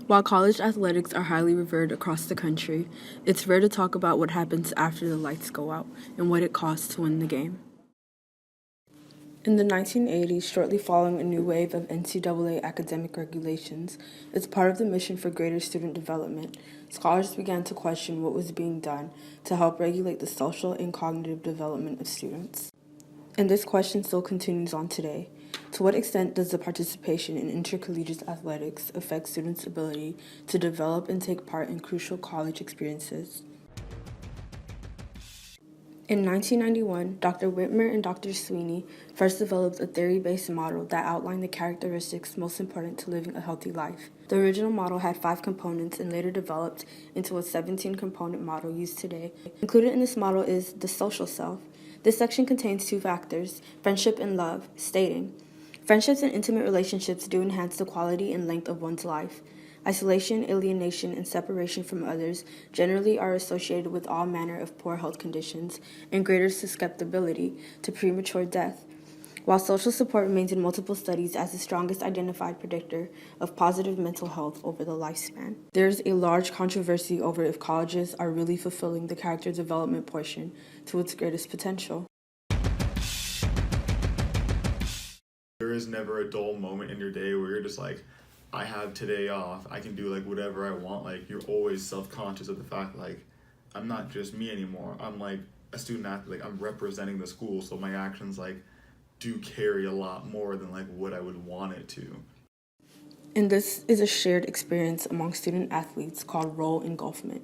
While college athletics are highly revered across the country, it's rare to talk about what happens after the lights go out and what it costs to win the game. In the 1980s, shortly following a new wave of NCAA academic regulations, as part of the mission for greater student development, scholars began to question what was being done to help regulate the social and cognitive development of students. And this question still continues on today. To what extent does the participation in intercollegiate athletics affect students' ability to develop and take part in crucial college experiences? In 1991, Dr. Whitmer and Dr. Sweeney first developed a theory-based model that outlined the characteristics most important to living a healthy life. The original model had 5 components and later developed into a 17-component model used today. Included in this model is the social self. This section contains 2 factors, friendship and love, stating, friendships and intimate relationships do enhance the quality and length of one's life. Isolation, alienation, and separation from others generally are associated with all manner of poor health conditions and greater susceptibility to premature death. While social support remains in multiple studies as the strongest identified predictor of positive mental health over the lifespan, there's a large controversy over if colleges are really fulfilling the character development portion to its greatest potential. There is never a dull moment in your day where you're just like, I have today off, I can do like whatever I want. Like, you're always self-conscious of the fact like, I'm not just me anymore, I'm like a student athlete, like I'm representing the school, so my actions like do carry a lot more than like what I would want it to. And this is a shared experience among student athletes called role engulfment.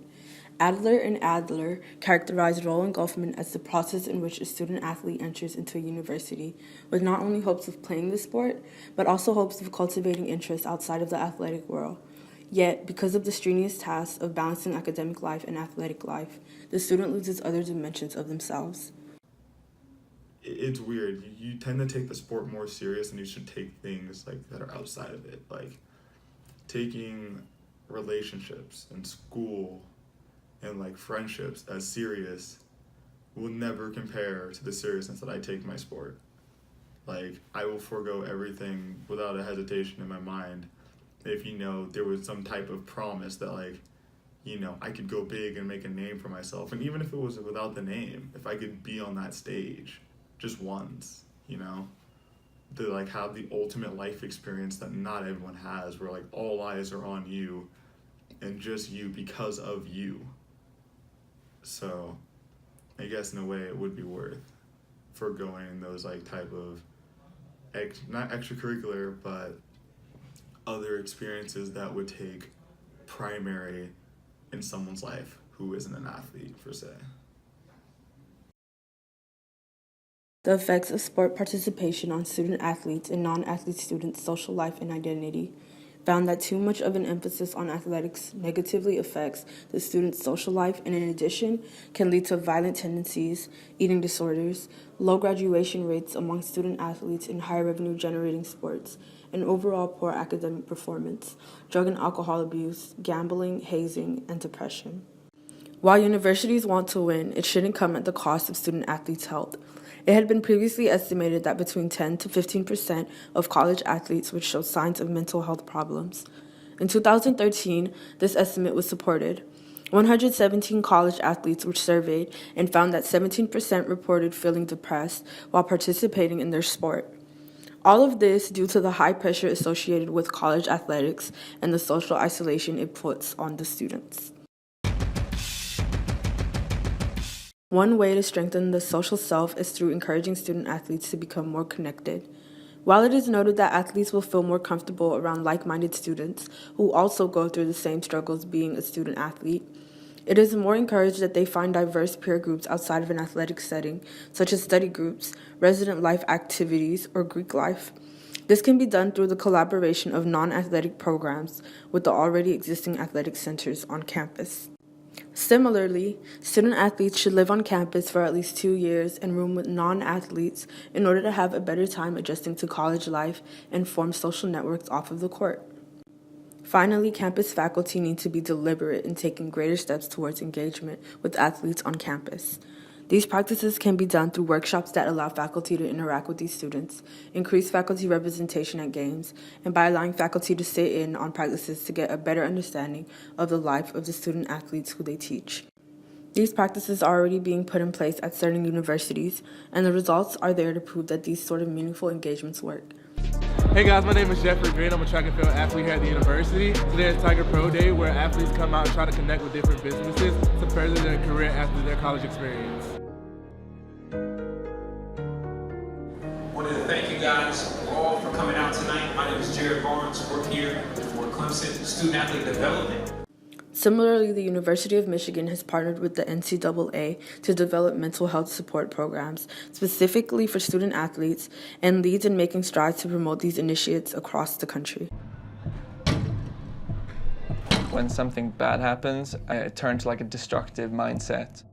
Adler and Adler characterized role engulfment as the process in which a student athlete enters into a university with not only hopes of playing the sport, but also hopes of cultivating interest outside of the athletic world. Yet, because of the strenuous task of balancing academic life and athletic life, the student loses other dimensions of themselves. It's weird. You tend to take the sport more serious than you should take things like that are outside of it. Like taking relationships and school and like friendships as serious will never compare to the seriousness that I take my sport. Like, I will forego everything without a hesitation in my mind if there was some type of promise that like I could go big and make a name for myself. And even if it was without the name, if I could be on that stage just once, to like have the ultimate life experience that not everyone has, where like all eyes are on you and just you because of you. So I guess in a way it would be worth forgoing those like type of not extracurricular but other experiences that would take primary in someone's life who isn't an athlete per se. The effects of sport participation on student athletes and non-athlete students' social life and identity found that too much of an emphasis on athletics negatively affects the student's social life and in addition can lead to violent tendencies, eating disorders, low graduation rates among student athletes in high revenue generating sports, and overall poor academic performance, drug and alcohol abuse, gambling, hazing, and depression. While universities want to win, it shouldn't come at the cost of student athletes' health. It had been previously estimated that between 10 to 15% of college athletes would show signs of mental health problems. In 2013, this estimate was supported. 117 college athletes were surveyed and found that 17% reported feeling depressed while participating in their sport. All of this due to the high pressure associated with college athletics and the social isolation it puts on the students. One way to strengthen the social self is through encouraging student athletes to become more connected. While it is noted that athletes will feel more comfortable around like-minded students who also go through the same struggles being a student athlete, it is more encouraged that they find diverse peer groups outside of an athletic setting, such as study groups, resident life activities, or Greek life. This can be done through the collaboration of non-athletic programs with the already existing athletic centers on campus. Similarly, student athletes should live on campus for at least 2 years and room with non-athletes in order to have a better time adjusting to college life and form social networks off of the court. Finally, campus faculty need to be deliberate in taking greater steps towards engagement with athletes on campus. These practices can be done through workshops that allow faculty to interact with these students, increase faculty representation at games, and by allowing faculty to sit in on practices to get a better understanding of the life of the student athletes who they teach. These practices are already being put in place at certain universities, and the results are there to prove that these sort of meaningful engagements work. Hey guys, my name is Jeffrey Green. I'm a track and field athlete here at the university. Today is Tiger Pro Day, where athletes come out and try to connect with different businesses to further their career after their college experience. I wanted to thank you guys all for coming out tonight. My name is Jared Barnes. I work here for Clemson Student Athlete Development. Similarly, the University of Michigan has partnered with the NCAA to develop mental health support programs specifically for student athletes and leads in making strides to promote these initiatives across the country. When something bad happens, I turn to like a destructive mindset.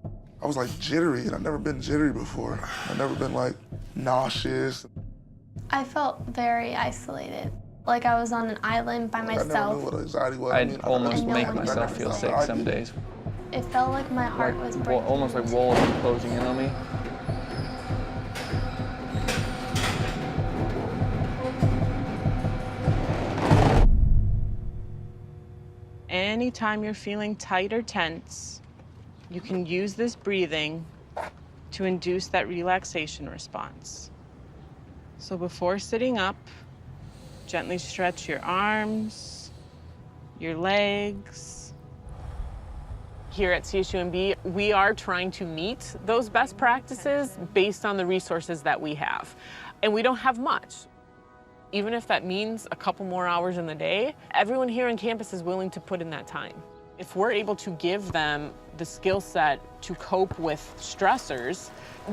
I was like jittery, and I've never been jittery before. I've never been like nauseous. I felt very isolated. Like I was on an island by myself. I never knew what anxiety was. I'd almost make myself feel sick some days. It felt like my heart was breaking. Almost like walls were closing in on me. Anytime you're feeling tight or tense, you can use this breathing to induce that relaxation response. So before sitting up, gently stretch your arms, your legs. Here at CSUMB, we are trying to meet those best practices based on the resources that we have. And we don't have much. Even if that means a couple more hours in the day, everyone here on campus is willing to put in that time. If we're able to give them the skill set to cope with stressors,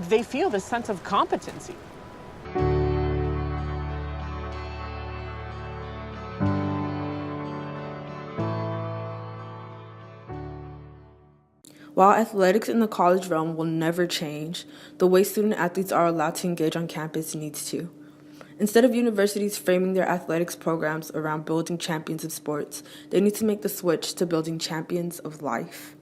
they feel this sense of competency. While athletics in the college realm will never change, the way student athletes are allowed to engage on campus needs to. Instead of universities framing their athletics programs around building champions of sports, they need to make the switch to building champions of life.